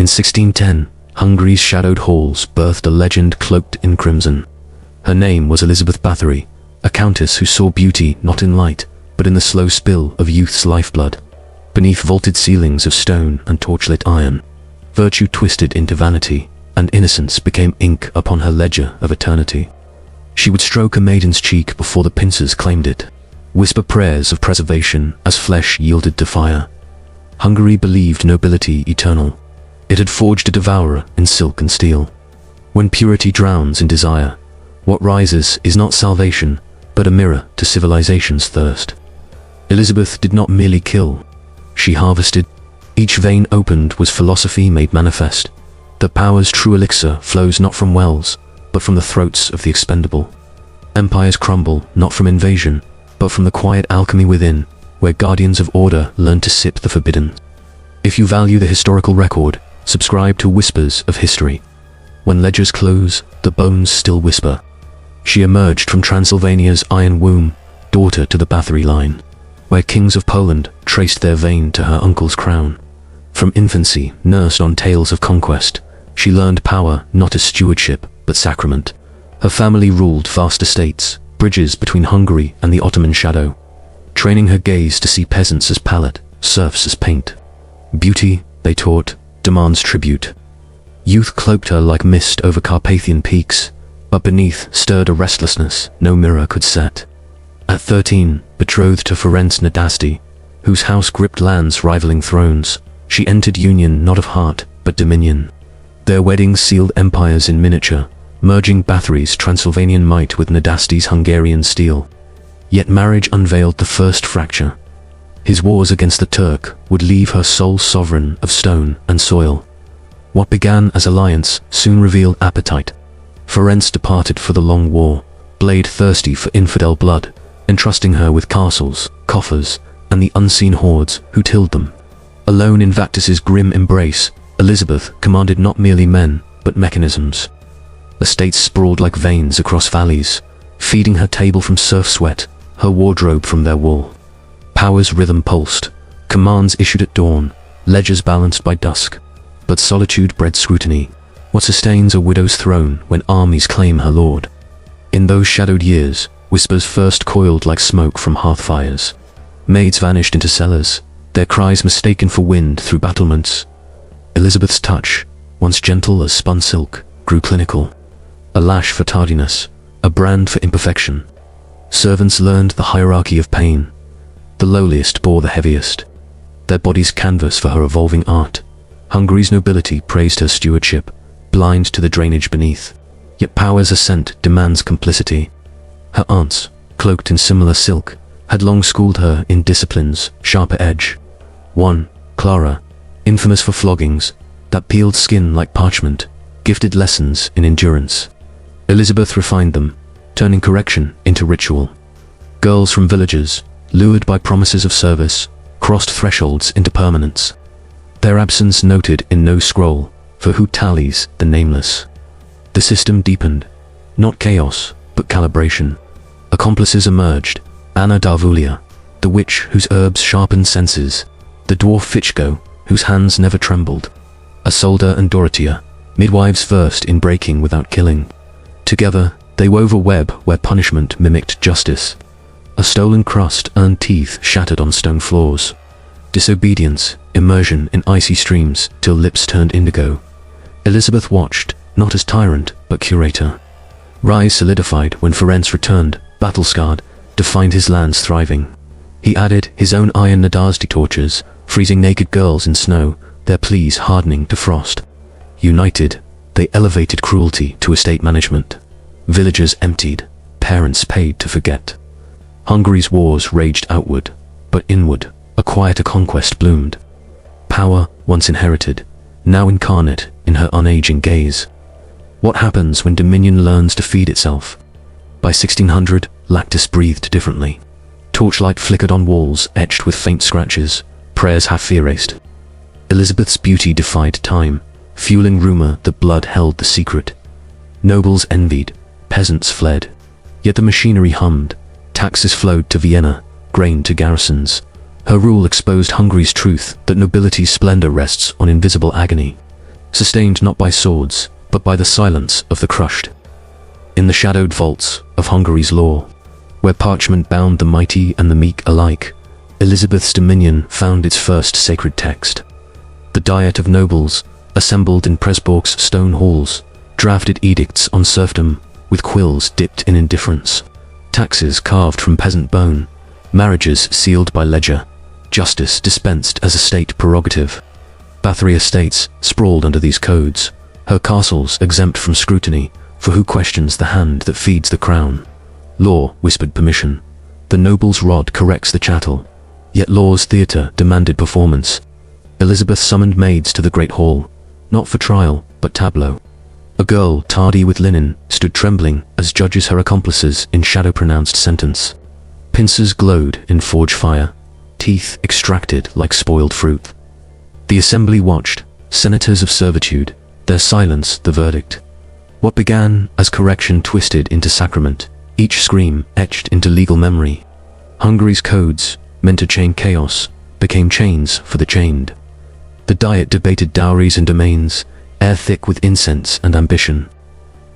In 1610, Hungary's shadowed halls birthed a legend cloaked in crimson. Her name was Elizabeth Bathory, a countess who saw beauty not in light, but in the slow spill of youth's lifeblood. Beneath vaulted ceilings of stone and torchlit iron, virtue twisted into vanity, and innocence became ink upon her ledger of eternity. She would stroke a maiden's cheek before the pincers claimed it, whisper prayers of preservation as flesh yielded to fire. Hungary believed nobility eternal. It had forged a devourer in silk and steel. When purity drowns in desire, what rises is not salvation, but a mirror to civilization's thirst. Elizabeth did not merely kill, she harvested. Each vein opened was philosophy made manifest. The power's true elixir flows not from wells, but from the throats of the expendable. Empires crumble not from invasion, but from the quiet alchemy within, where guardians of order learn to sip the forbidden. If you value the historical record, subscribe to Whispers of History. When ledgers close, the bones still whisper. She emerged from Transylvania's iron womb, daughter to the Bathory line, where kings of Poland traced their vein to her uncle's crown. From infancy, nursed on tales of conquest, she learned power not as stewardship, but sacrament. Her family ruled vast estates, bridges between Hungary and the Ottoman shadow, training her gaze to see peasants as palette, serfs as paint. Beauty, they taught, demands tribute. Youth cloaked her like mist over Carpathian peaks, but beneath stirred a restlessness no mirror could set. At 13, betrothed to Ferenc Nádasdy, whose house gripped lands rivaling thrones, she entered union not of heart, but dominion. Their wedding sealed empires in miniature, merging Bathory's Transylvanian might with Nádasdy's Hungarian steel. Yet marriage unveiled the first fracture. His wars against the Turk would leave her sole sovereign of stone and soil. What began as alliance soon revealed appetite. Ferenc departed for the long war, blade thirsty for infidel blood, entrusting her with castles, coffers, and the unseen hordes who tilled them. Alone in Vactus's grim embrace, Elizabeth commanded not merely men, but mechanisms. Estates sprawled like veins across valleys, feeding her table from surf sweat, her wardrobe from their wool. Power's rhythm pulsed, commands issued at dawn, ledgers balanced by dusk. But solitude bred scrutiny. What sustains a widow's throne when armies claim her lord? In those shadowed years, whispers first coiled like smoke from hearth fires. Maids vanished into cellars, their cries mistaken for wind through battlements. Elizabeth's touch, once gentle as spun silk, grew clinical. A lash for tardiness, a brand for imperfection. Servants learned the hierarchy of pain. The lowliest bore the heaviest. Their bodies canvas for her evolving art. Hungary's nobility praised her stewardship, blind to the drainage beneath. Yet power's ascent demands complicity. Her aunts, cloaked in similar silk, had long schooled her in discipline's sharper edge. One, Clara, infamous for floggings, that peeled skin like parchment, gifted lessons in endurance. Elizabeth refined them, turning correction into ritual. Girls from villages, lured by promises of service, crossed thresholds into permanence. Their absence noted in no scroll, for who tallies the nameless? The system deepened, not chaos, but calibration. Accomplices emerged, Anna Darvulia, the witch whose herbs sharpened senses, the dwarf Fichko, whose hands never trembled, Isolda and Dorothea, midwives versed in breaking without killing. Together, they wove a web where punishment mimicked justice. A stolen crust earned teeth shattered on stone floors. Disobedience, immersion in icy streams till lips turned indigo. Elizabeth watched, not as tyrant, but curator. Rise solidified when Ferenc returned, battle-scarred, to find his lands thriving. He added his own iron Nádasdy tortures, freezing naked girls in snow, their pleas hardening to frost. United, they elevated cruelty to estate management. Villagers emptied, parents paid to forget. Hungary's wars raged outward, but inward, a quieter conquest bloomed. Power, once inherited, now incarnate in her unaging gaze. What happens when dominion learns to feed itself? By 1600, Lactus breathed differently. Torchlight flickered on walls etched with faint scratches, prayers half erased. Elizabeth's beauty defied time, fueling rumor that blood held the secret. Nobles envied, peasants fled. Yet the machinery hummed, taxes flowed to Vienna, grain to garrisons. Her rule exposed Hungary's truth that nobility's splendor rests on invisible agony. sustained not by swords, but by the silence of the crushed. In the shadowed vaults of Hungary's law, where parchment bound the mighty and the meek alike, Elizabeth's dominion found its first sacred text. The Diet of Nobles, assembled in Pressburg's stone halls, drafted edicts on serfdom with quills dipped in indifference, taxes carved from peasant bone, marriages sealed by ledger, justice dispensed as a state prerogative. Bathory estates sprawled under these codes, her castles exempt from scrutiny, for who questions the hand that feeds the crown? Law whispered permission. The noble's rod corrects the chattel, yet law's theatre demanded performance. Elizabeth summoned maids to the great hall, not for trial, but tableau. A girl, tardy with linen, stood trembling as judges her accomplices in shadow-pronounced sentence. Pincers glowed in forge fire, teeth extracted like spoiled fruit. The assembly watched, senators of servitude, their silence the verdict. What began as correction twisted into sacrament, each scream etched into legal memory. Hungary's codes, meant to chain chaos, became chains for the chained. The Diet debated dowries and domains, air thick with incense and ambition.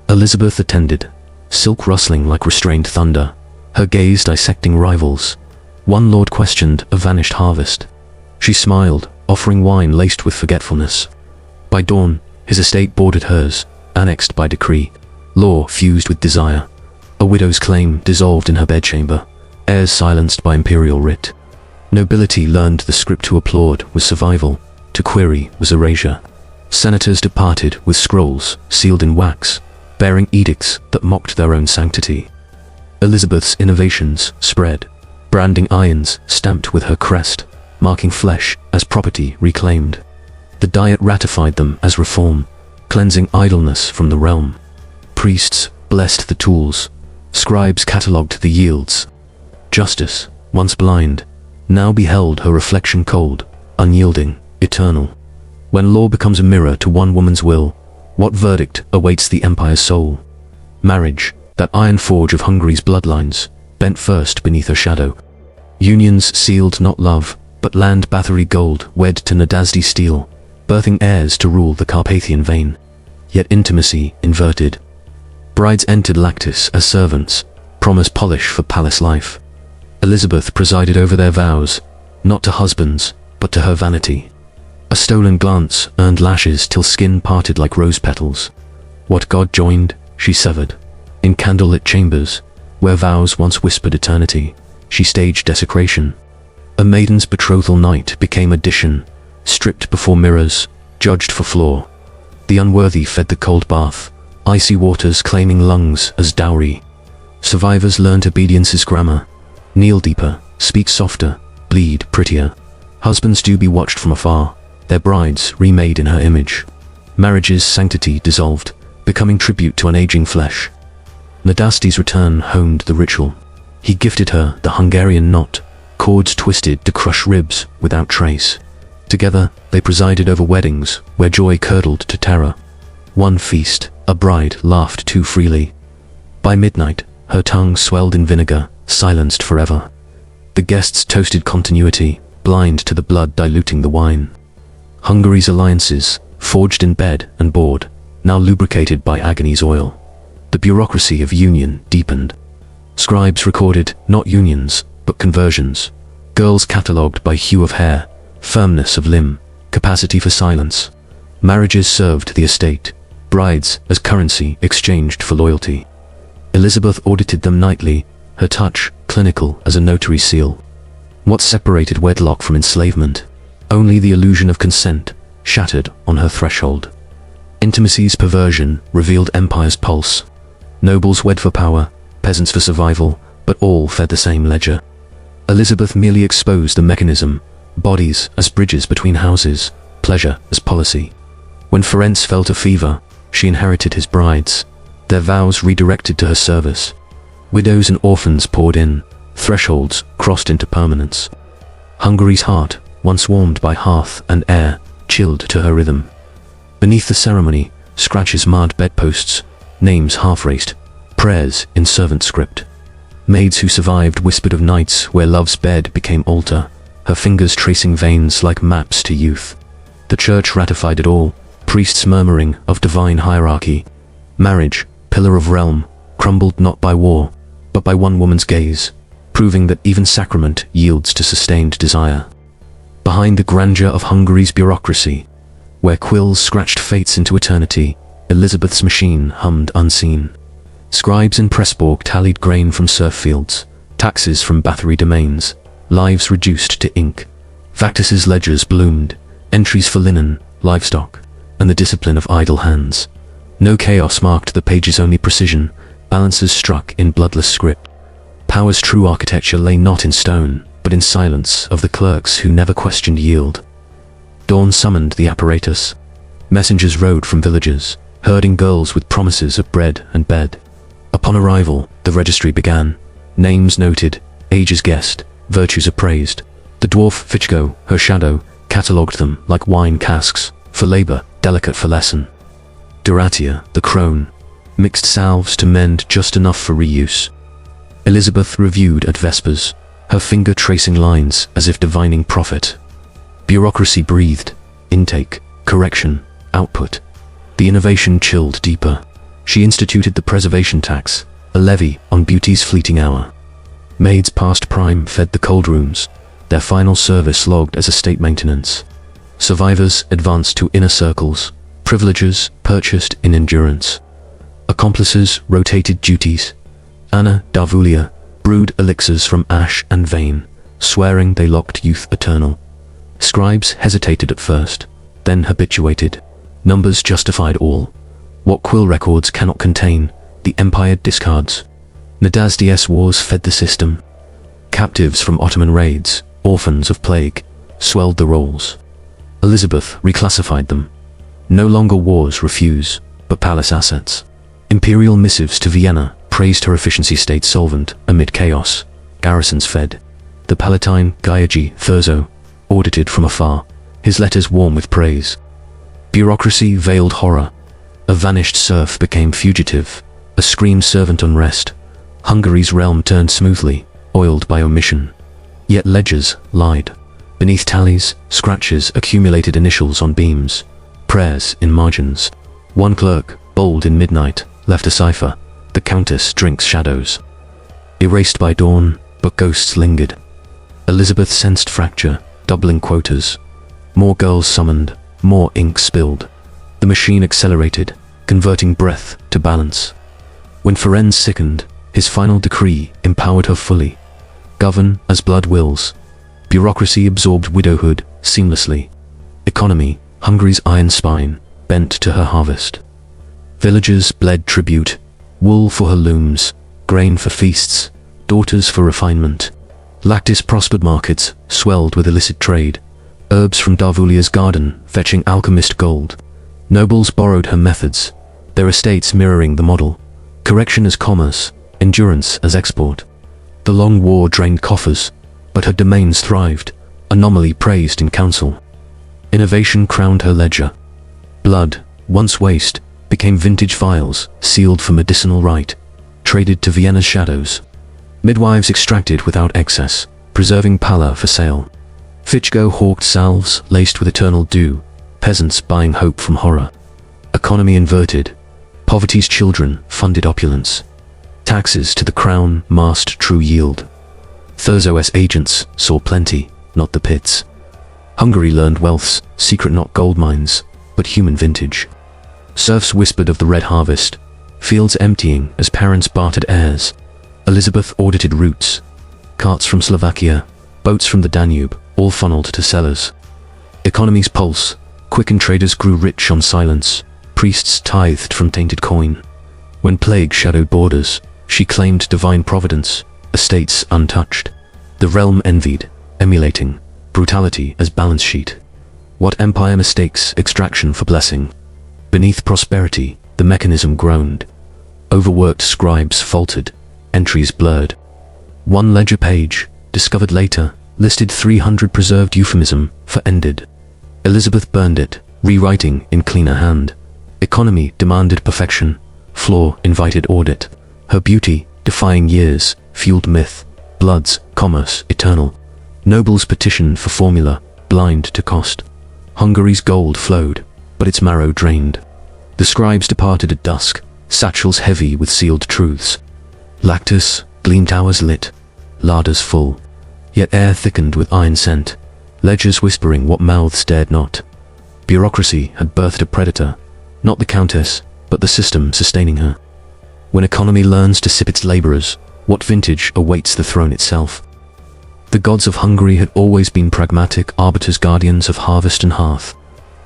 Elizabeth attended, silk rustling like restrained thunder, her gaze dissecting rivals. One lord questioned a vanished harvest. She smiled, offering wine laced with forgetfulness. By dawn, his estate bordered hers, annexed by decree, law fused with desire. A widow's claim dissolved in her bedchamber, heirs silenced by imperial writ. Nobility learned the script to applaud was survival, to query was erasure. Senators departed with scrolls sealed in wax, bearing edicts that mocked their own sanctity. Elizabeth's innovations spread, branding irons stamped with her crest, marking flesh as property reclaimed. The Diet ratified them as reform, cleansing idleness from the realm. Priests blessed the tools, scribes catalogued the yields. Justice, once blind, now beheld her reflection cold, unyielding, eternal. When law becomes a mirror to one woman's will, what verdict awaits the empire's soul? Marriage, that iron forge of Hungary's bloodlines, bent first beneath her shadow. Unions sealed not love, but land Bathory gold wed to Nádasdy steel, birthing heirs to rule the Carpathian vein. Yet intimacy inverted. Brides entered lattice as servants, promise polish for palace life. Elizabeth presided over their vows, not to husbands, but to her vanity. A stolen glance earned lashes till skin parted like rose petals. What God joined, she severed. In candlelit chambers, where vows once whispered eternity, she staged desecration. A maiden's betrothal night became addition, stripped before mirrors, judged for flaw. The unworthy fed the cold bath, icy waters claiming lungs as dowry. Survivors learned obedience's grammar. Kneel deeper, speak softer, bleed prettier. Husbands do be watched from afar, their brides remade in her image. Marriage's sanctity dissolved, becoming tribute to an aging flesh. Nádasdy's return honed the ritual. He gifted her the Hungarian knot, cords twisted to crush ribs without trace. Together, they presided over weddings where joy curdled to terror. One feast, a bride laughed too freely. By midnight, her tongue swelled in vinegar, silenced forever. The guests toasted continuity, blind to the blood diluting the wine. Hungary's alliances, forged in bed and board, now lubricated by agony's oil. The bureaucracy of union deepened. Scribes recorded not unions, but conversions. Girls catalogued by hue of hair, firmness of limb, capacity for silence. Marriages served the estate, brides as currency exchanged for loyalty. Elizabeth audited them nightly, her touch clinical as a notary seal. What separated wedlock from enslavement? Only the illusion of consent, shattered on her threshold. Intimacy's perversion revealed empire's pulse. Nobles wed for power, peasants for survival, but all fed the same ledger. Elizabeth merely exposed the mechanism, bodies as bridges between houses, pleasure as policy. When Ferenc fell to fever, she inherited his brides, their vows redirected to her service. Widows and orphans poured in, thresholds crossed into permanence. Hungary's heart, once warmed by hearth and air, chilled to her rhythm. Beneath the ceremony, scratches marred bedposts, names half-raced, prayers in servant script. Maids who survived whispered of nights where love's bed became altar, her fingers tracing veins like maps to youth. The church ratified it all, Priests murmuring of divine hierarchy. Marriage, pillar of realm, crumbled not by war, but by one woman's gaze, proving that even sacrament yields to sustained desire. Behind the grandeur of Hungary's bureaucracy, where quills scratched fates into eternity, Elizabeth's machine hummed unseen. Scribes in Pressburg tallied grain from serf fields, taxes from Bathory domains, lives reduced to ink. Factus's ledgers bloomed, entries for linen, livestock, and the discipline of idle hands. No chaos marked the page's only precision, balances struck in bloodless script. Power's true architecture lay not in stone, but in silence of the clerks who never questioned yield. Dawn summoned the apparatus. Messengers rode from villages, herding girls with promises of bread and bed. Upon arrival, the registry began. Names noted, ages guessed, virtues appraised. The dwarf Fichgo, her shadow, catalogued them like wine casks, for labor, delicate for lesson. Duratia, the crone, mixed salves to mend just enough for reuse. Elizabeth reviewed at vespers, her finger tracing lines as if divining profit. Bureaucracy breathed, intake, correction, output. The innovation chilled deeper. She instituted the preservation tax, a levy on beauty's fleeting hour. Maids past prime fed the cold rooms, their final service logged as estate maintenance. Survivors advanced to inner circles, privileges purchased in endurance. Accomplices rotated duties. Anna Darvulia brewed elixirs from ash and vein, swearing they locked youth eternal. Scribes hesitated at first, then habituated. Numbers justified all. What quill records cannot contain, the empire discards. Nádasdy's wars fed the system. Captives from Ottoman raids, orphans of plague, swelled the rolls. Elizabeth reclassified them. No longer wars refuse, but palace assets. Imperial missives to Vienna praised her efficiency stayed solvent amid chaos. Garrisons fed. The Palatine Gaiaji Thurzo audited from afar, his letters warm with praise. Bureaucracy veiled horror. A vanished serf became fugitive, a screamed servant unrest. Hungary's realm turned smoothly, oiled by omission. Yet ledgers lied. Beneath tallies, scratches accumulated initials on beams, prayers in margins. One clerk, bold in midnight, left a cipher. The Countess drinks shadows. Erased by dawn, but ghosts lingered. Elizabeth sensed fracture, doubling quotas. More girls summoned, more ink spilled. The machine accelerated, converting breath to balance. When Ferenc sickened, his final decree empowered her fully. Govern as blood wills. Bureaucracy absorbed widowhood seamlessly. Economy, Hungary's iron spine, bent to her harvest. Villagers bled tribute, wool for her looms, grain for feasts, daughters for refinement. Lactis prospered markets, swelled with illicit trade. Herbs from Darvulia's garden, fetching alchemist gold. Nobles borrowed her methods, their estates mirroring the model. Correction as commerce, endurance as export. The long war drained coffers, but her domains thrived, anomaly praised in council. Innovation crowned her ledger. Blood, once waste, became vintage vials, sealed for medicinal rite, traded to Vienna's shadows. Midwives extracted without excess, preserving pallor for sale. Fichgo hawked salves laced with eternal dew, peasants buying hope from horror. Economy inverted. Poverty's children funded opulence. Taxes to the crown masked true yield. Thurzo's agents saw plenty, not the pits. Hungary learned wealth's secret, not gold mines, but human vintage. Serfs whispered of the red harvest, fields emptying as parents bartered heirs. Elizabeth audited routes. Carts from Slovakia, boats from the Danube, all funneled to sellers. Economy's pulse, quickened traders grew rich on silence. Priests tithed from tainted coin. When plague shadowed borders, she claimed divine providence, estates untouched. The realm envied, emulating brutality as balance sheet. What empire mistakes extraction for blessing? Beneath prosperity, the mechanism groaned. Overworked scribes faltered, entries blurred. One ledger page, discovered later, listed 300 preserved euphemism for ended. Elizabeth burned it, rewriting in cleaner hand. Economy demanded perfection, flaw invited audit. Her beauty, defying years, fueled myth. Bloods, commerce, eternal. Nobles petitioned for formula, blind to cost. Hungary's gold flowed, but its marrow drained. The scribes departed at dusk, satchels heavy with sealed truths. Lactus gleamed towers lit, larders full, yet air thickened with iron scent, ledgers whispering what mouths dared not. Bureaucracy had birthed a predator, not the Countess, but the system sustaining her. When economy learns to sip its laborers, what vintage awaits the throne itself? The gods of Hungary had always been pragmatic arbiters, guardians of harvest and hearth,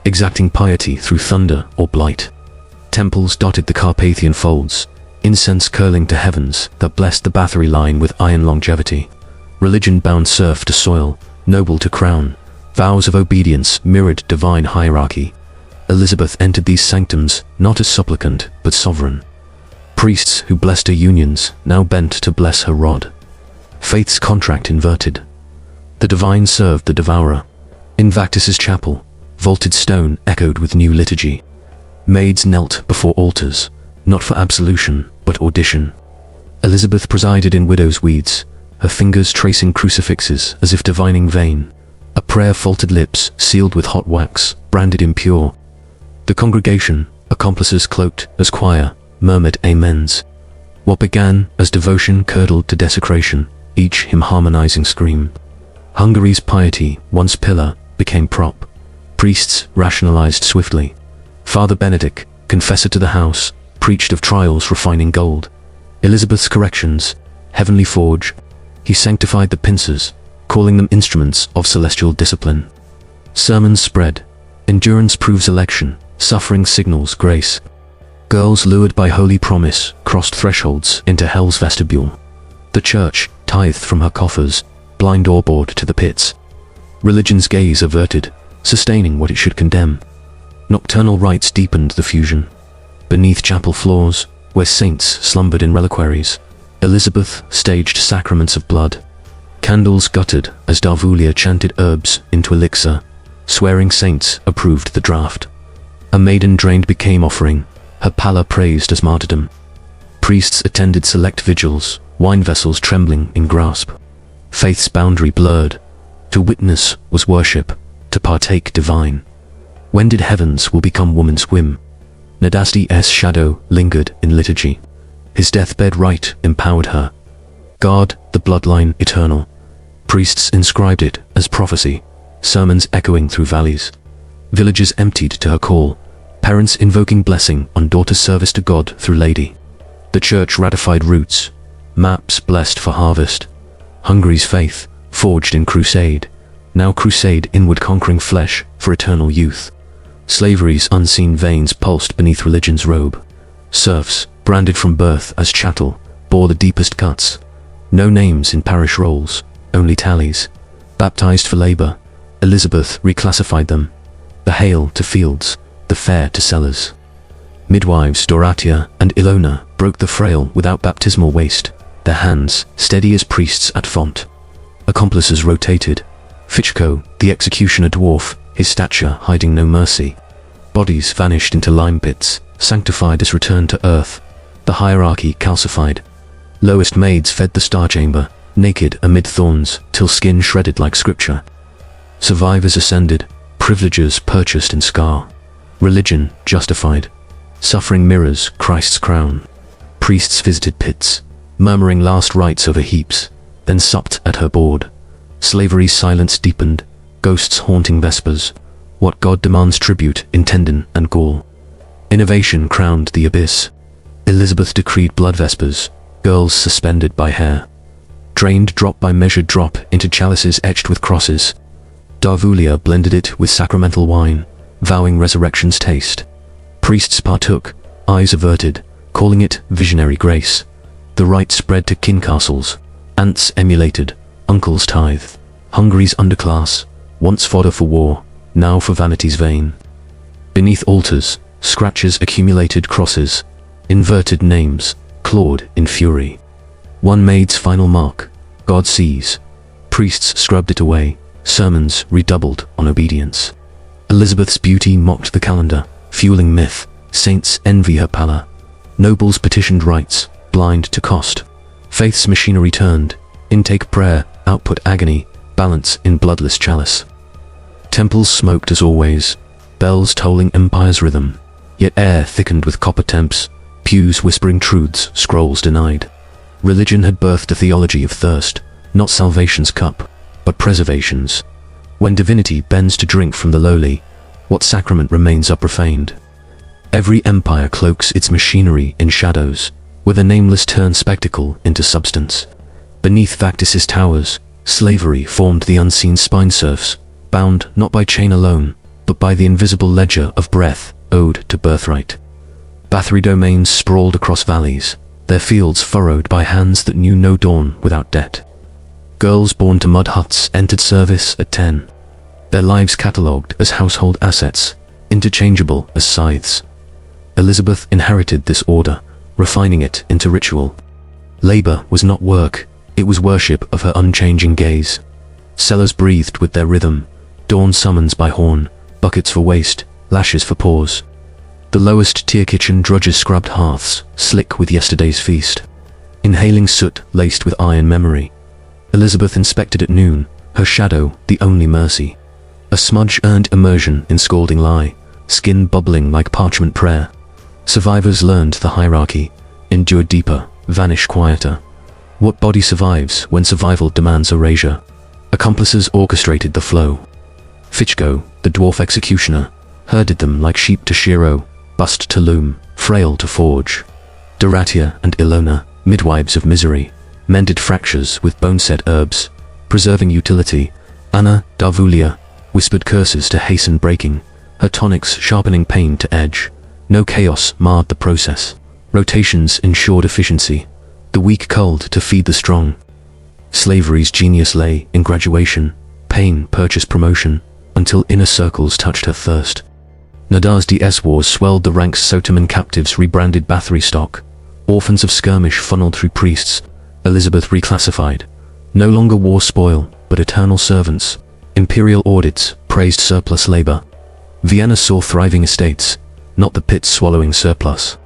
exacting piety through thunder or blight. Temples dotted the Carpathian folds, incense curling to heavens that blessed the Bathory line with iron longevity. Religion bound serf to soil, noble to crown. Vows of obedience mirrored divine hierarchy. Elizabeth entered these sanctums not as supplicant, but sovereign. Priests who blessed her unions now bent to bless her rod. Faith's contract inverted. The divine served the devourer. In Vactus's chapel, vaulted stone echoed with new liturgy. Maids knelt before altars, not for absolution, but audition. Elizabeth presided in widow's weeds, her fingers tracing crucifixes as if divining vain. A prayer faltered lips sealed with hot wax, branded impure. The congregation, accomplices cloaked as choir, murmured amens. What began as devotion curdled to desecration, each hymn-harmonizing scream. Hungary's piety, once pillar, became prop. Priests rationalized swiftly. Father Benedict, confessor to the house, preached of trials refining gold. Elizabeth's corrections, heavenly forge. He sanctified the pincers, calling them instruments of celestial discipline. Sermons spread. Endurance proves election, suffering signals grace. Girls lured by holy promise crossed thresholds into hell's vestibule. The church tithed from her coffers, blind or bored to the pits. Religion's gaze averted, sustaining what it should condemn. Nocturnal rites deepened the fusion. Beneath chapel floors, where saints slumbered in reliquaries, Elizabeth staged sacraments of blood. Candles guttered as Darvulia chanted herbs into elixir, swearing saints approved the draught. A maiden drained became offering, her pallor praised as martyrdom. Priests attended select vigils, wine vessels trembling in grasp. Faith's boundary blurred. To witness was worship, to partake divine. When did heavens will become woman's whim? Nádasdy's shadow lingered in liturgy. His deathbed rite empowered her. Guard the bloodline eternal. Priests inscribed it as prophecy, sermons echoing through valleys. Villagers emptied to her call, parents invoking blessing on daughter's service to God through lady. The church ratified roots, maps blessed for harvest. Hungary's faith, forged in crusade, now crusade inward conquering flesh for eternal youth. Slavery's unseen veins pulsed beneath religion's robe. Serfs, branded from birth as chattel, bore the deepest cuts. No names in parish rolls, only tallies. Baptized for labor, Elizabeth reclassified them. The hale to fields, the fair to cellars. Midwives Doratia and Ilona broke the frail without baptismal waste, their hands steady as priests at font. Accomplices rotated. Fichko, the executioner dwarf, his stature hiding no mercy. Bodies vanished into lime pits, sanctified as return to earth. The hierarchy calcified. Lowest maids fed the star chamber, naked amid thorns, till skin shredded like scripture. Survivors ascended, privileges purchased in scar. Religion justified. Suffering mirrors Christ's crown. Priests visited pits, murmuring last rites over heaps, then supped at her board. Slavery's silence deepened, ghosts haunting vespers. What God demands tribute in tendon and gall. Innovation crowned the abyss. Elizabeth decreed blood vespers, girls suspended by hair. Drained drop by measured drop into chalices etched with crosses. Darvulia blended it with sacramental wine, vowing resurrection's taste. Priests partook, eyes averted, calling it visionary grace. The rite spread to kin castles. Aunts emulated, uncles tithed. Hungary's underclass, once fodder for war, now for vanity's vain. Beneath altars, scratches accumulated crosses, inverted names, clawed in fury. One maid's final mark, God sees. Priests scrubbed it away, sermons redoubled on obedience. Elizabeth's beauty mocked the calendar, fueling myth, saints envy her pallor. Nobles petitioned rights, blind to cost. Faith's machinery turned, intake prayer, output agony, balance in bloodless chalice. Temples smoked as always, bells tolling empire's rhythm, yet air thickened with copper temps, pews whispering truths, scrolls denied. Religion had birthed a theology of thirst, not salvation's cup, but preservation's. When divinity bends to drink from the lowly, what sacrament remains unprofaned? Every empire cloaks its machinery in shadows, where the nameless turn spectacle into substance. Beneath Vactus's towers, slavery formed the unseen spine serfs, bound not by chain alone, but by the invisible ledger of breath, owed to birthright. Bathory domains sprawled across valleys, their fields furrowed by hands that knew no dawn without debt. Girls born to mud huts entered service at 10, their lives catalogued as household assets, interchangeable as scythes. Elizabeth inherited this order, refining it into ritual. Labor was not work, it was worship of her unchanging gaze. Cellars breathed with their rhythm, dawn summons by horn, buckets for waste, lashes for paws. The lowest tier kitchen drudges scrubbed hearths, slick with yesterday's feast. Inhaling soot laced with iron memory. Elizabeth inspected at noon, her shadow the only mercy. A smudge earned immersion in scalding lie, skin bubbling like parchment prayer. Survivors learned the hierarchy, endured deeper, vanished quieter. What body survives when survival demands erasure? Accomplices orchestrated the flow. Fichgo, the dwarf executioner, herded them like sheep to shearo, bust to loom, frail to forge. Doratia and Ilona, midwives of misery, mended fractures with bone-set herbs, preserving utility. Anna Darvulia whispered curses to hasten breaking, her tonics sharpening pain to edge. No chaos marred the process. Rotations ensured efficiency. The weak culled to feed the strong. Slavery's genius lay in graduation. Pain purchased promotion, until inner circles touched her thirst. Nádasdy's wars swelled the ranks. Sotoman captives rebranded Bathory stock. Orphans of skirmish funneled through priests. Elizabeth reclassified. No longer war spoil, but eternal servants. Imperial audits praised surplus labor. Vienna saw thriving estates, not the pits swallowing surplus.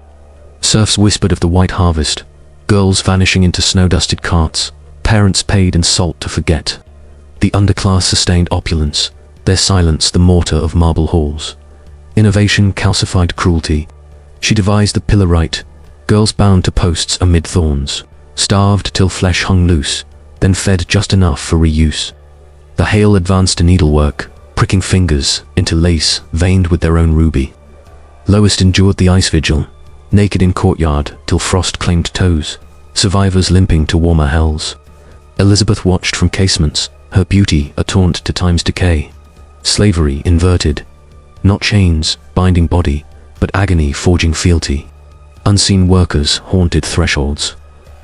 Serfs whispered of the white harvest, girls vanishing into snow-dusted carts, parents paid in salt to forget. The underclass sustained opulence, their silence the mortar of marble halls. Innovation calcified cruelty. She devised the pillar right, girls bound to posts amid thorns, starved till flesh hung loose, then fed just enough for reuse. The hail advanced to needlework, pricking fingers into lace veined with their own ruby. Lowest endured the ice vigil, naked in courtyard till frost claimed toes, survivors limping to warmer hells. Elizabeth watched from casements, her beauty a taunt to time's decay. Slavery inverted, not chains binding body, but agony forging fealty. Unseen workers haunted thresholds.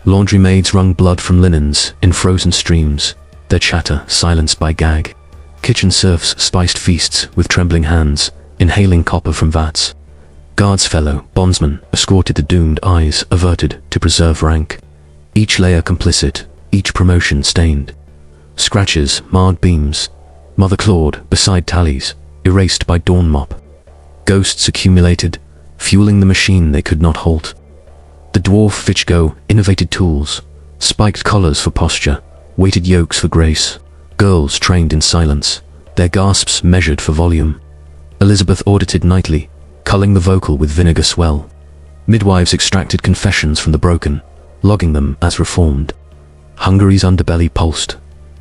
Laundry maids wrung blood from linens in frozen streams, their chatter silenced by gag. Kitchen serfs spiced feasts with trembling hands, inhaling copper from vats. Guards fellow bondsmen escorted the doomed, eyes averted to preserve rank. Each layer complicit, each promotion stained. Scratches marred beams, mother clawed beside tallies, erased by dawn mop. Ghosts accumulated, fueling the machine they could not halt. The dwarf Fichgo innovated tools, spiked collars for posture, weighted yokes for grace. Girls trained in silence, their gasps measured for volume. Elizabeth audited nightly, culling the vocal with vinegar swell. Midwives extracted confessions from the broken, logging them as reformed. Hungary's underbelly pulsed.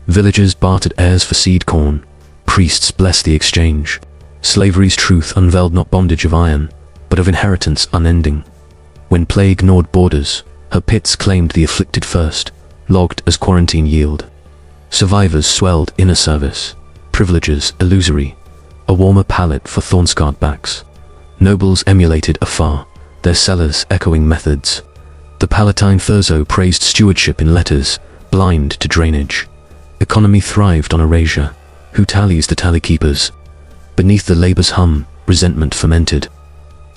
Villagers bartered heirs for seed corn. Priests blessed the exchange. Slavery's truth unveiled not bondage of iron, but of inheritance unending. When plague gnawed borders, her pits claimed the afflicted first, logged as quarantine yield. Survivors swelled inner service, privileges illusory, a warmer palate for thorn-scarred backs. Nobles emulated afar, their cellars echoing methods. The Palatine Thurzo praised stewardship in letters, blind to drainage. Economy thrived on erasure. Who tallies the tally keepers? Beneath the labor's hum, resentment fermented.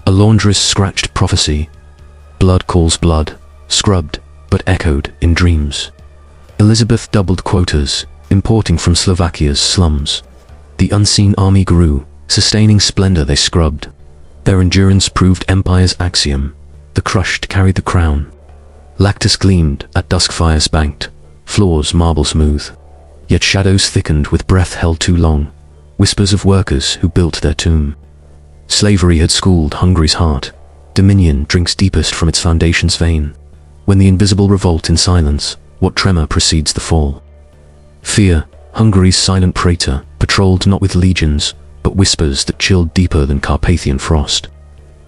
A laundress scratched prophecy. Blood calls blood, scrubbed, but echoed in dreams. Elizabeth doubled quotas, importing from Slovakia's slums. The unseen army grew, sustaining splendor they scrubbed. Their endurance proved empire's axiom. The crushed carried the crown. Lactus gleamed at dusk fires banked, floors marble smooth. Yet shadows thickened with breath held too long, whispers of workers who built their tomb. Slavery had schooled Hungary's heart. Dominion drinks deepest from its foundation's vein. When the invisible revolt in silence, what tremor precedes the fall? Fear, Hungary's silent praetor, patrolled not with legions, but whispers that chilled deeper than Carpathian frost.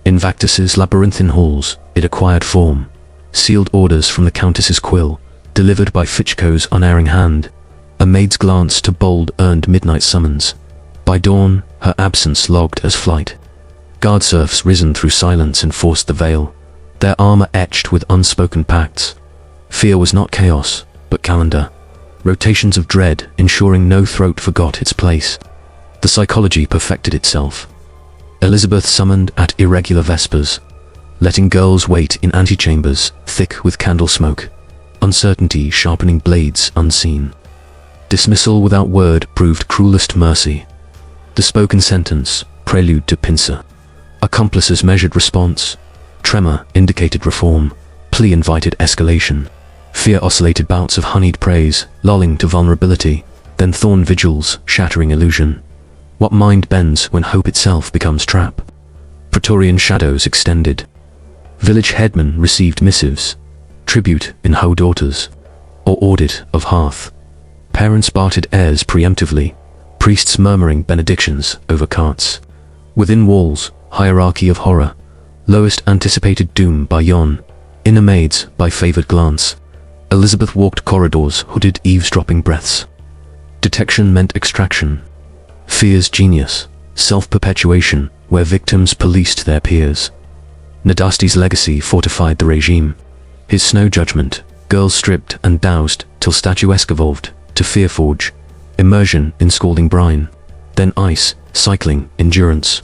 In Vactus's labyrinthine halls, it acquired form. Sealed orders from the Countess's quill, delivered by Fichko's unerring hand. A maid's glance to bold earned midnight summons. By dawn, her absence logged as flight. Guard serfs risen through silence enforced the veil, their armor etched with unspoken pacts. Fear was not chaos, but calendar. Rotations of dread ensuring no throat forgot its place. The psychology perfected itself. Elizabeth summoned at irregular vespers, letting girls wait in antechambers thick with candle smoke, uncertainty sharpening blades unseen. Dismissal without word proved cruelest mercy. The spoken sentence, prelude to pincer. Accomplices measured response. Tremor indicated reform. Plea invited escalation. Fear oscillated bouts of honeyed praise, lulling to vulnerability, then thorn vigils, shattering illusion. What mind bends when hope itself becomes trap? Praetorian shadows extended. Village headmen received missives, tribute in hoe daughters, or audit of hearth. Parents bartered heirs preemptively, priests murmuring benedictions over carts. Within walls, hierarchy of horror, lowest anticipated doom by yon, inner maids by favored glance. Elizabeth walked corridors, hooded eavesdropping breaths. Detection meant extraction. Fear's genius, self-perpetuation, where victims policed their peers. Nádasdy's legacy fortified the regime. His snow judgment, girls stripped and doused till statuesque evolved, to fear forge, immersion in scalding brine, then ice, cycling, endurance.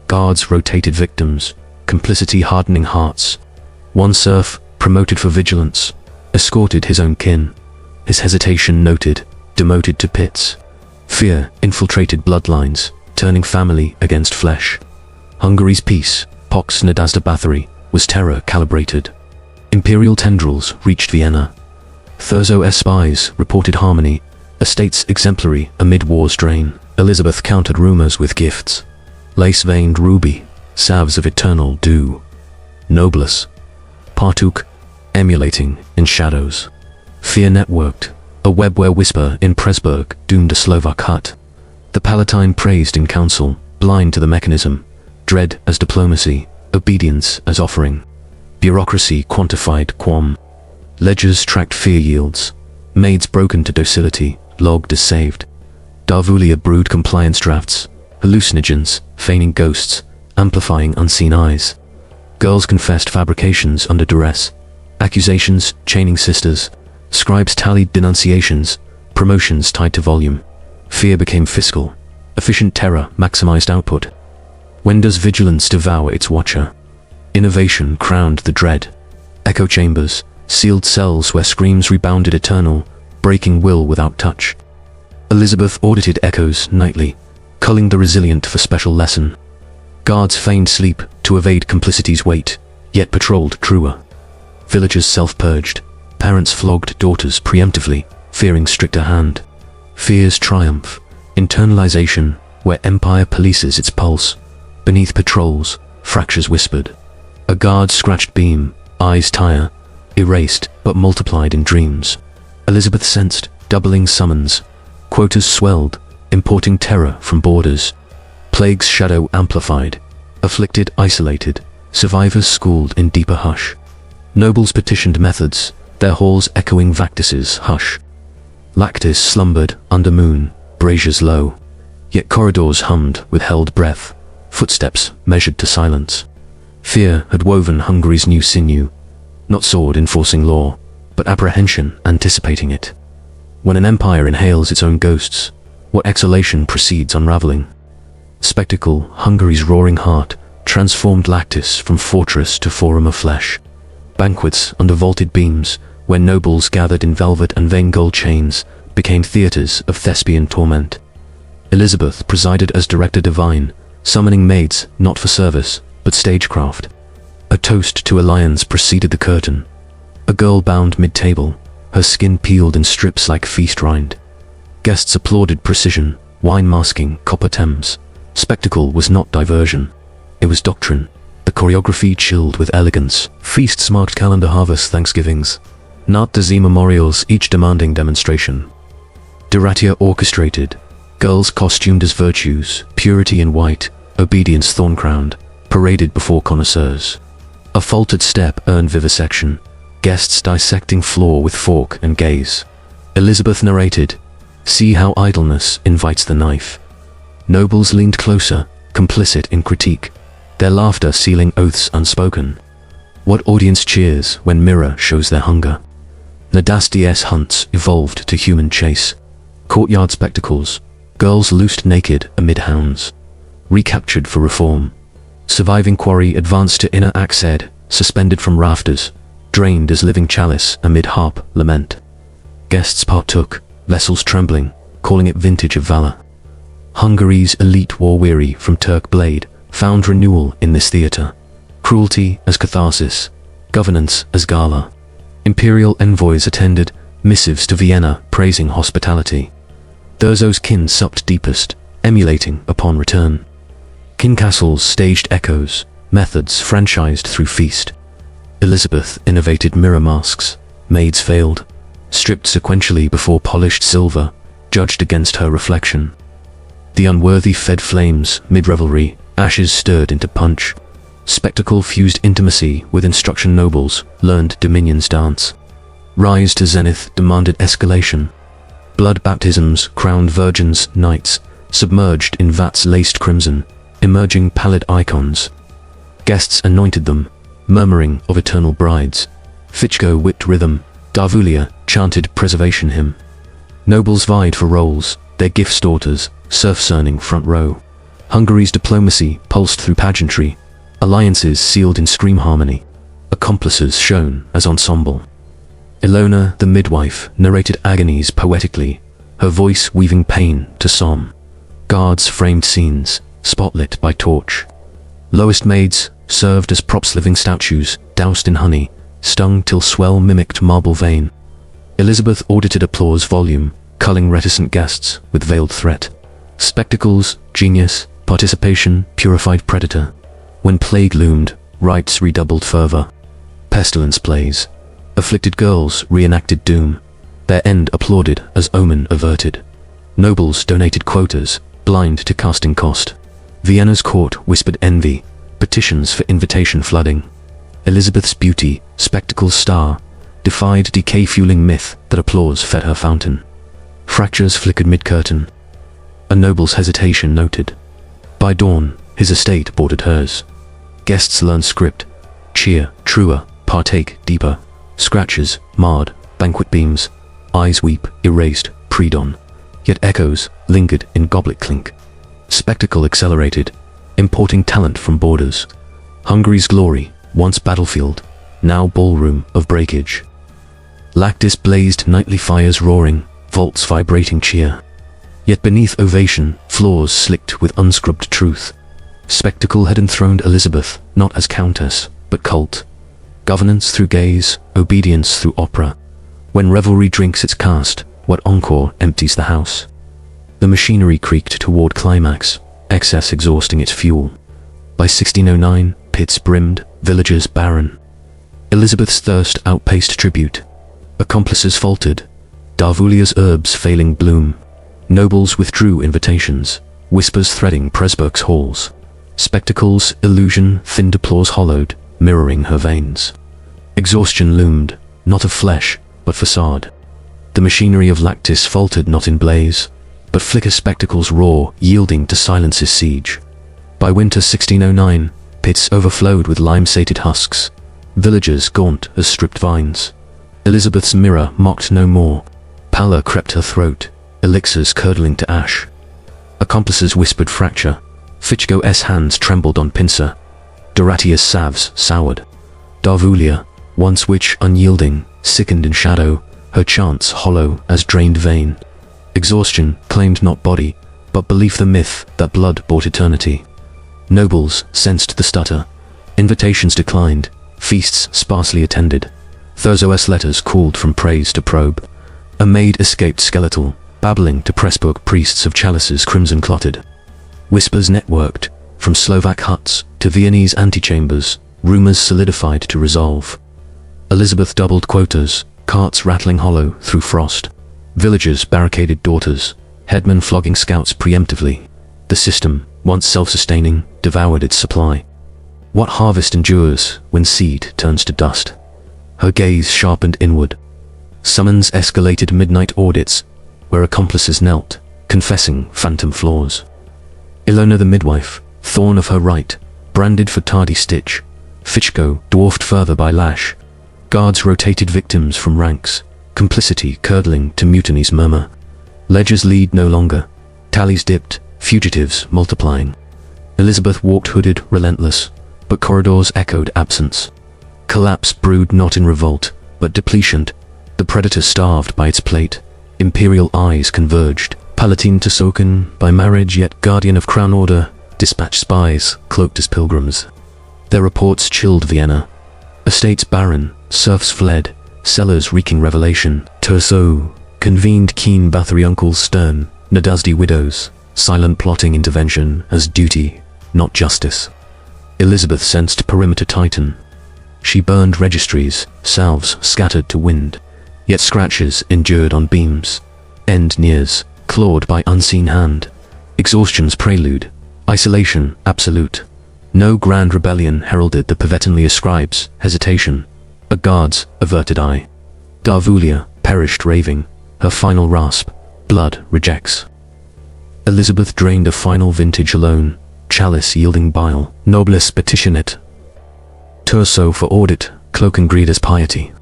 Guards rotated victims, complicity hardening hearts. One serf, promoted for vigilance, escorted his own kin. His hesitation noted, demoted to pits. Fear infiltrated bloodlines, turning family against flesh. Hungary's peace, Pax Nádasdy Bathory, was terror calibrated. Imperial tendrils reached Vienna. Thurzo's spies reported harmony, estates exemplary amid war's drain. Elizabeth countered rumors with gifts. Lace-veined ruby, salves of eternal dew. Noblesse, partook, emulating in shadows. Fear networked, a web where whisper in Pressburg doomed a Slovak hut. The Palatine praised in council, blind to the mechanism, dread as diplomacy, obedience as offering. Bureaucracy quantified qualm. Ledgers tracked fear yields, maids broken to docility, logged as saved. Darvulia brewed compliance drafts, hallucinogens, feigning ghosts, amplifying unseen eyes. Girls confessed fabrications under duress, accusations chaining sisters. Scribes tallied denunciations, promotions tied to volume. Fear became fiscal, efficient terror maximized output. When does vigilance devour its watcher? Innovation crowned the dread. Echo chambers, sealed cells where screams rebounded eternal, breaking will without touch. Elizabeth audited echoes nightly, culling the resilient for special lesson. Guards feigned sleep to evade complicity's weight, yet patrolled truer. Villagers self-purged, parents flogged daughters preemptively, fearing stricter hand. Fear's triumph, internalization, where empire polices its pulse. Beneath patrols, fractures whispered. A guard's scratched beam, eyes tire, erased but multiplied in dreams. Elizabeth sensed doubling summons. Quotas swelled, importing terror from borders. Plague's shadow amplified, afflicted isolated, survivors schooled in deeper hush. Nobles petitioned methods, their halls echoing Vactus's hush. Lactis slumbered under moon, braziers low, yet corridors hummed with held breath, footsteps measured to silence. Fear had woven Hungary's new sinew, not sword enforcing law, but apprehension anticipating it. When an empire inhales its own ghosts, what exhalation precedes unraveling? Spectacle, Hungary's roaring heart, transformed Lactis from fortress to forum of flesh. Banquets under vaulted beams, where nobles gathered in velvet and vain gold chains, became theatres of thespian torment. Elizabeth presided as director divine, summoning maids not for service, but stagecraft. A toast to alliance preceded the curtain. A girl bound mid-table, her skin peeled in strips like feast rind. Guests applauded precision, wine masking copper Thames. Spectacle was not diversion. It was doctrine. The choreography chilled with elegance. Feasts marked calendar harvest Thanksgivings. Nádasdy memorials, each demanding demonstration. Duratia orchestrated. Girls costumed as virtues, purity in white, obedience thorn-crowned, paraded before connoisseurs. A faltered step earned vivisection. Guests dissecting floor with fork and gaze. Elizabeth narrated, "See how idleness invites the knife." Nobles leaned closer, complicit in critique, their laughter sealing oaths unspoken. What audience cheers when mirror shows their hunger? Nádasdy's hunts evolved to human chase. Courtyard spectacles, girls loosed naked amid hounds. Recaptured for reform. Surviving quarry advanced to inner acced, suspended from rafters, drained as living chalice amid harp lament. Guests partook, vessels trembling, calling it vintage of valor. Hungary's elite war-weary from Turk blade found renewal in this theatre. Cruelty as catharsis, governance as gala. Imperial envoys attended, missives to Vienna praising hospitality. Thurzo's kin supped deepest, emulating upon return. Kin castles staged echoes, methods franchised through feast. Elizabeth innovated mirror masks, maids failed, stripped sequentially before polished silver, judged against her reflection. The unworthy fed flames mid-revelry, ashes stirred into punch. Spectacle fused intimacy with instruction. Nobles learned Dominion's dance. Rise to zenith demanded escalation. Blood baptisms crowned virgins, knights, submerged in vats laced crimson, emerging pallid icons. Guests anointed them, murmuring of eternal brides. Fichko whipped rhythm, Darvulia chanted preservation hymn. Nobles vied for roles, their gifts daughters, surf-cerning front row. Hungary's diplomacy pulsed through pageantry, alliances sealed in scream harmony, accomplices shown as ensemble. Ilona, the midwife, narrated agonies poetically, her voice weaving pain to psalm. Guards framed scenes, spotlit by torch. Lowest maids served as props, living statues, doused in honey, stung till swell mimicked marble vein. Elizabeth audited applause volume, culling reticent guests with veiled threat. Spectacles, genius, participation, purified predator. When plague loomed, rites redoubled fervor. Pestilence plays. Afflicted girls reenacted doom, their end applauded as omen averted. Nobles donated quotas, blind to casting cost. Vienna's court whispered envy, petitions for invitation flooding. Elizabeth's beauty, spectacle's star, defied decay, fueling myth that applause fed her fountain. Fractures flickered mid-curtain. A noble's hesitation noted. By dawn, his estate boarded hers. Guests learned script, cheer, truer, partake, deeper. Scratches, marred, banquet beams, eyes weep, erased, pre-dawn. Yet echoes lingered in goblet clink. Spectacle accelerated, importing talent from borders. Hungary's glory, once battlefield, now ballroom of breakage. Lactis blazed nightly fires roaring, vaults vibrating cheer. Yet beneath ovation, floors slicked with unscrubbed truth. Spectacle had enthroned Elizabeth, not as countess, but cult. Governance through gaze, obedience through opera. When revelry drinks its cast, what encore empties the house? The machinery creaked toward climax, excess exhausting its fuel. By 1609, pits brimmed, villages barren. Elizabeth's thirst outpaced tribute. Accomplices faltered, Darvulia's herbs failing bloom. Nobles withdrew invitations, whispers threading Presburg's halls. Spectacle's illusion thinned applause hollowed, mirroring her veins. Exhaustion loomed, not of flesh, but facade. The machinery of Lactis faltered not in blaze, but flicker spectacles roar, yielding to silence's siege. By winter 1609, pits overflowed with lime-sated husks, villagers gaunt as stripped vines. Elizabeth's mirror mocked no more, pallor crept her throat, elixirs curdling to ash. Accomplices whispered fracture, Fichko's hands trembled on pincer, Doratia's salves soured. Darvulia, once witch unyielding, sickened in shadow, her chants hollow as drained vein. Exhaustion claimed not body, but belief, the myth that blood bought eternity. Nobles sensed the stutter, invitations declined, feasts sparsely attended. Thurzo's letters called from praise to probe. A maid escaped skeletal, babbling to Pressburg priests of chalices crimson clotted. Whispers networked, From Slovak huts to Viennese antechambers, rumours solidified to resolve. Elizabeth doubled quotas, carts rattling hollow through frost. Villagers barricaded daughters, headmen flogging scouts preemptively. The system, once self-sustaining, devoured its supply. What harvest endures when seed turns to dust? Her gaze sharpened inward. Summons escalated midnight audits, where accomplices knelt, confessing phantom flaws. Ilona the midwife, thorn of her right, branded for tardy stitch. Fichko dwarfed further by lash. Guards rotated victims from ranks, complicity curdling to mutiny's murmur. Ledgers lead no longer. Tallies dipped, fugitives multiplying. Elizabeth walked hooded, relentless, but corridors echoed absence. Collapse brewed not in revolt, but depletion. The predator starved by its plate. Imperial eyes converged. Palatine to Soken, by marriage yet guardian of crown order, dispatched spies, cloaked as pilgrims. Their reports chilled Vienna. Estates barren, serfs fled, cellars reeking revelation. Terso convened keen Bathory uncles stern, Nádasdy widows, silent plotting intervention as duty, not justice. Elizabeth sensed perimeter tighten. She burned registries, salves scattered to wind, yet scratches endured on beams. End nears, clawed by unseen hand. Exhaustion's prelude, isolation absolute. No grand rebellion heralded the Pavetinlia scribes' hesitation. A guard's averted eye. Darvulia perished raving, her final rasp, blood rejects. Elizabeth drained a final vintage alone, chalice yielding bile, noblesse petitionet. Terso for audit, cloak and greed as piety.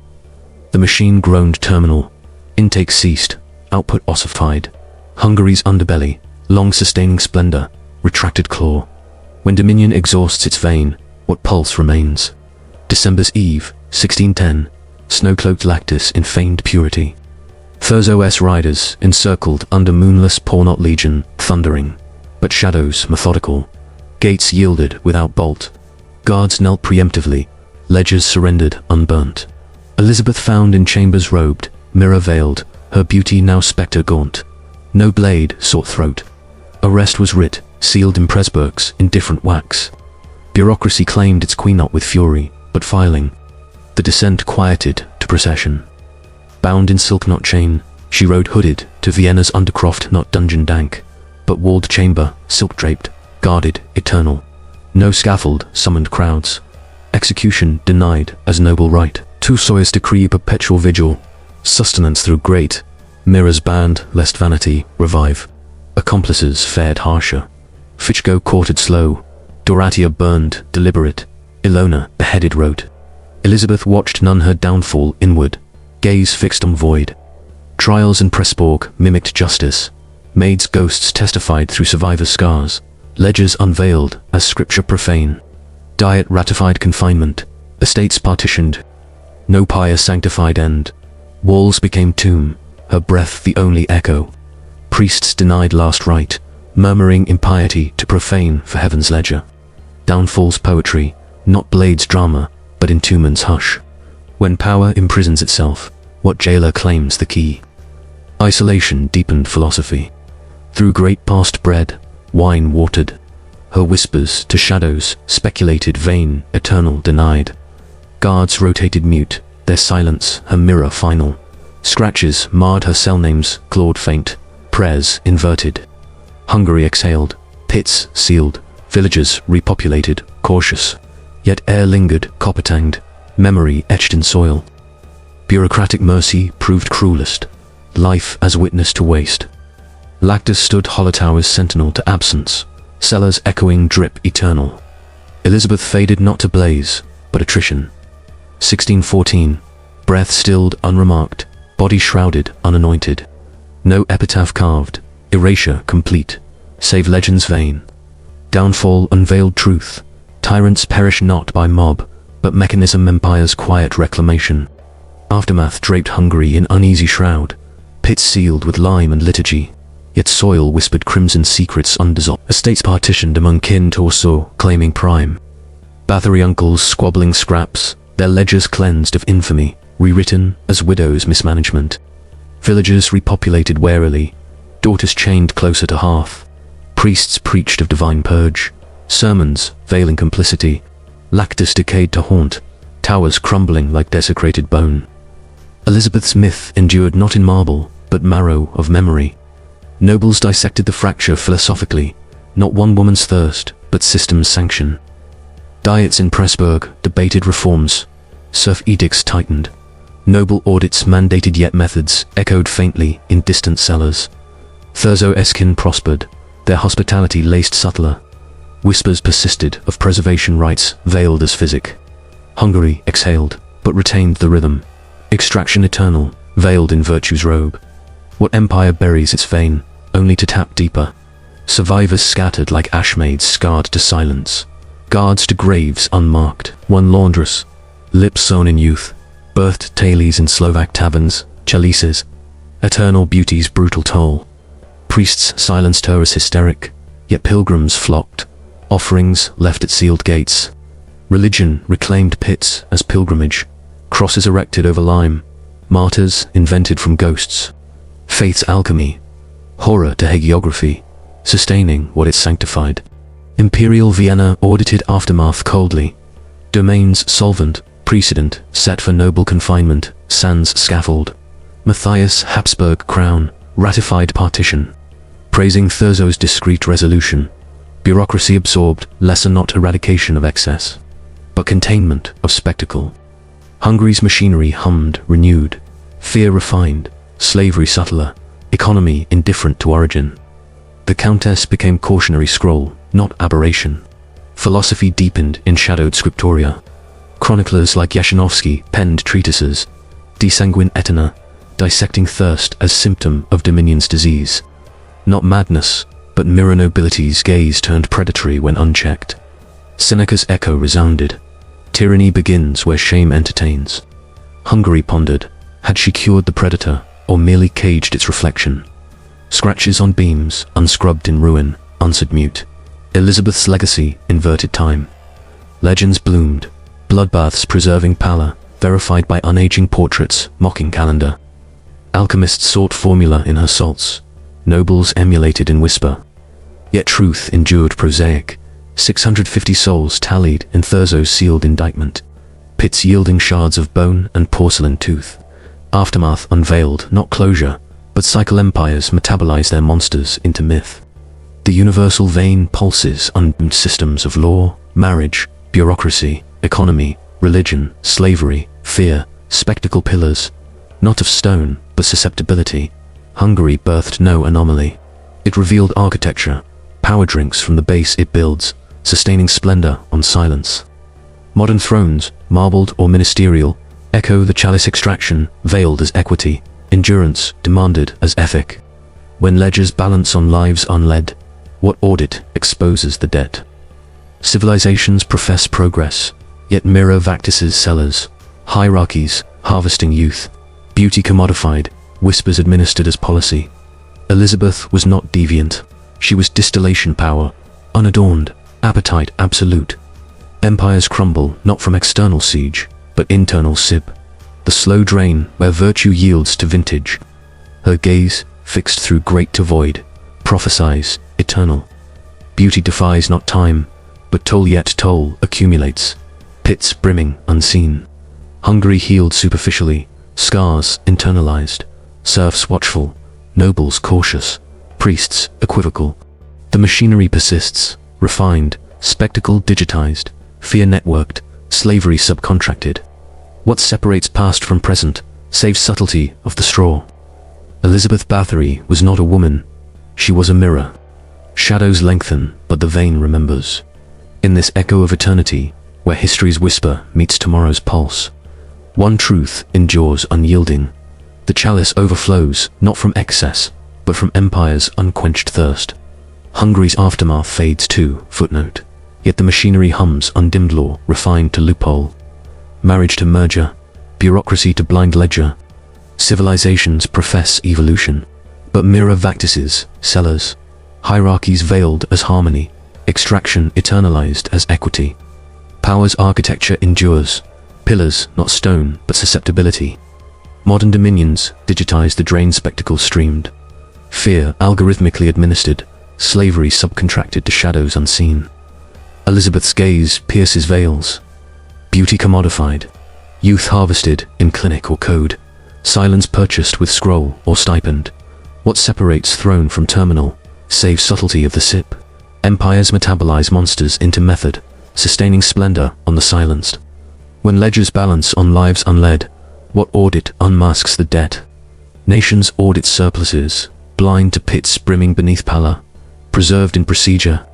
The machine groaned terminal. Intake ceased, output ossified. Hungary's underbelly, long-sustaining splendor, retracted claw. When dominion exhausts its vein, what pulse remains? December's eve, 1610, snow-cloaked Lactis in feigned purity. Thurso-S riders encircled under moonless Pornot legion, thundering, but shadows methodical. Gates yielded without bolt. Guards knelt preemptively, ledgers surrendered unburnt. Elizabeth found in chambers robed, mirror veiled, her beauty now spectre gaunt. No blade sought throat. Arrest was writ, sealed in Presburgs in different wax. Bureaucracy claimed its queenot with fury, but filing. The descent quieted to procession. Bound in silk knot chain, she rode hooded to Vienna's undercroft, not dungeon dank, but walled chamber, silk draped, guarded, eternal. No scaffold summoned crowds. Execution denied as noble right. Two Sawyers decree perpetual vigil. Sustenance through great. Mirrors banned lest vanity revive. Accomplices fared harsher. Fichko courted slow. Doratia burned deliberate. Ilona beheaded wrote. Elizabeth watched none her downfall inward, gaze fixed on void. Trials in Pressburg mimicked justice. Maids' ghosts testified through survivors' scars. Ledgers unveiled as scripture profane. Diet ratified confinement. Estates partitioned. No pious sanctified end. Walls became tomb, her breath the only echo. Priests denied last rite, murmuring impiety to profane for heaven's ledger. Downfall's poetry, not Blade's drama, but entombment's hush. When power imprisons itself, what jailer claims the key? Isolation deepened philosophy. Through great past bread, wine watered. Her whispers to shadows speculated vain, eternal denied. Guards rotated mute, their silence her mirror final. Scratches marred her cell names, clawed faint, prayers inverted. Hungary exhaled, pits sealed, villages repopulated, cautious. Yet air lingered, copper-tanged, memory etched in soil. Bureaucratic mercy proved cruelest, life as witness to waste. Lactus stood hollow towers sentinel to absence, cellars echoing drip eternal. Elizabeth faded not to blaze, but attrition. 1614, breath stilled unremarked, body shrouded unanointed. No epitaph carved, erasure complete, save legend's vain. Downfall unveiled truth, tyrants perish not by mob, but mechanism empire's quiet reclamation. Aftermath draped Hungary in uneasy shroud, pits sealed with lime and liturgy, yet soil whispered crimson secrets undissolved. Estates partitioned among kin torso, claiming prime. Bathory uncles squabbling scraps, their ledgers cleansed of infamy, rewritten as widows' mismanagement. Villagers repopulated warily, daughters chained closer to hearth. Priests preached of divine purge, Sermons, veiling complicity. Lactus decayed to haunt, towers crumbling like desecrated bone. Elizabeth's myth endured not in marble, but marrow of memory. Nobles dissected the fracture philosophically, not one woman's thirst, but system's sanction. Diets in Pressburg debated reforms. Serf edicts tightened. Noble audits mandated, yet methods echoed faintly in distant cellars. Thurzo Eskin prospered, their hospitality laced subtler. Whispers persisted of preservation rights veiled as physic. Hungary exhaled, but retained the rhythm. Extraction eternal, veiled in virtue's robe. What empire buries its vein, only to tap deeper? Survivors scattered like ashmaids scarred to silence. Guards to graves unmarked, one laundress, lips sewn in youth, birthed Thales in Slovak taverns, chalices, eternal beauty's brutal toll. Priests silenced her as hysteric, yet pilgrims flocked, offerings left at sealed gates. Religion reclaimed pits as pilgrimage, crosses erected over lime, martyrs invented from ghosts. Faith's alchemy, horror to hagiography, sustaining what it sanctified. Imperial Vienna audited aftermath coldly. Domains solvent, precedent set for noble confinement, sans scaffold. Matthias Habsburg crown, ratified partition. Praising Thurzo's discreet resolution. Bureaucracy absorbed, lesser not eradication of excess, but containment of spectacle. Hungary's machinery hummed, renewed. Fear refined, slavery subtler, economy indifferent to origin. The Countess became cautionary scroll, not aberration. Philosophy deepened in shadowed scriptoria. Chroniclers like Yashinovsky penned treatises, De Sanguine Aeterna, dissecting thirst as symptom of dominion's disease. Not madness, but mirror nobility's gaze turned predatory when unchecked. Seneca's echo resounded. Tyranny begins where shame entertains. Hungary pondered, had she cured the predator, or merely caged its reflection? Scratches on beams, unscrubbed in ruin, answered mute. Elizabeth's legacy inverted time. Legends bloomed, bloodbaths preserving pallor, verified by unaging portraits, mocking calendar. Alchemists sought formula in her salts, nobles emulated in whisper. Yet truth endured prosaic. 650 souls tallied in Thurzo's sealed indictment. Pits yielding shards of bone and porcelain tooth. Aftermath unveiled, not closure, but cycle empires metabolize their monsters into myth. The universal vein pulses undimmed systems of law, marriage, bureaucracy, economy, religion, slavery, fear, spectacle pillars, not of stone, but susceptibility. Hungary birthed no anomaly. It revealed architecture, power drinks from the base it builds, sustaining splendor on silence. Modern thrones, marbled or ministerial, echo the chalice extraction, veiled as equity, endurance demanded as ethic. When ledgers balance on lives unled, what audit exposes the debt? Civilizations profess progress, yet mirror Vactus's cellars, hierarchies harvesting youth, beauty commodified, whispers administered as policy. Elizabeth was not deviant, she was distillation power, unadorned, appetite absolute. Empires crumble not from external siege, but internal sip, the slow drain where virtue yields to vintage. Her gaze, fixed through great to void, prophesies eternal. Beauty defies not time, but toll yet toll accumulates, pits brimming unseen. Hungary healed superficially, scars internalized, serfs watchful, nobles cautious, priests equivocal. The machinery persists, refined, spectacle digitized, fear networked, slavery subcontracted. What separates past from present, save subtlety of the straw? Elizabeth Bathory was not a woman, she was a mirror. Shadows lengthen, but the vein remembers. In this echo of eternity, where history's whisper meets tomorrow's pulse, one truth endures unyielding. The chalice overflows, not from excess, but from empire's unquenched thirst. Hungary's aftermath fades too, footnote. Yet the machinery hums undimmed law, refined to loophole. Marriage to merger, bureaucracy to blind ledger. Civilizations profess evolution, but mirror Vactus's cellars. Hierarchies veiled as harmony, extraction eternalized as equity. Power's architecture endures, pillars not stone but susceptibility. Modern dominions digitize the drain spectacle streamed. Fear algorithmically administered, slavery subcontracted to shadows unseen. Elizabeth's gaze pierces veils. Beauty commodified. Youth harvested in clinic or code. Silence purchased with scroll or stipend. What separates throne from terminal, save subtlety of the sip. Empires metabolize monsters into method, sustaining splendor on the silenced. When ledgers balance on lives unled, what audit unmasks the debt? Nations audit surpluses, blind to pits brimming beneath pallor, preserved in procedure,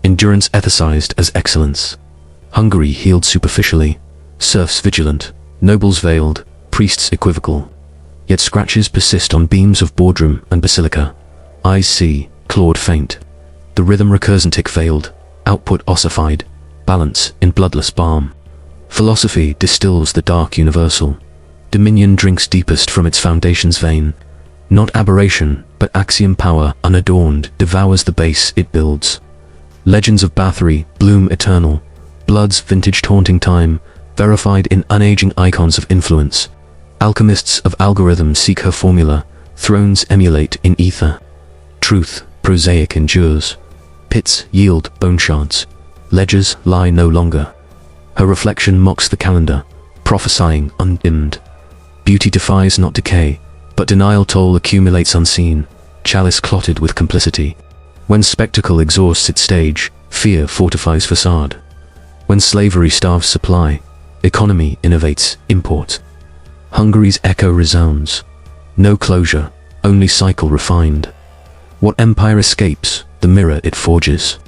endurance ethicized as excellence. Hungary healed superficially, serfs vigilant, nobles veiled, priests equivocal. Yet scratches persist on beams of boardroom and basilica. Eyes see, clawed faint. The rhythm recursantic failed, output ossified, balance in bloodless balm. Philosophy distills the dark universal. Dominion drinks deepest from its foundation's vein. Not aberration, but axiom power unadorned devours the base it builds. Legends of Bathory bloom eternal. Blood's vintage taunting time, verified in unaging icons of influence. Alchemists of algorithms seek her formula, thrones emulate in ether. Truth, prosaic endures. Pits yield bone shards. Ledgers lie no longer. Her reflection mocks the calendar, prophesying undimmed. Beauty defies not decay, but denial toll accumulates unseen, chalice clotted with complicity. When spectacle exhausts its stage, fear fortifies facade. When slavery starves supply, economy innovates import. Hungary's echo resounds. No closure, only cycle refined. What empire escapes, the mirror it forges.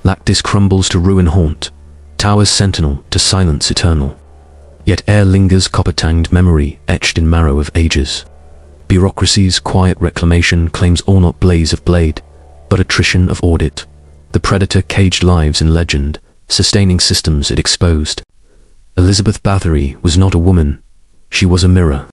Lactis crumbles to ruin haunt, towers sentinel to silence eternal. Yet ere lingers copper-tanged memory etched in marrow of ages. Bureaucracy's quiet reclamation claims all not blaze of blade, but attrition of audit. The predator caged lives in legend, sustaining systems it exposed. Elizabeth Bathory was not a woman, she was a mirror.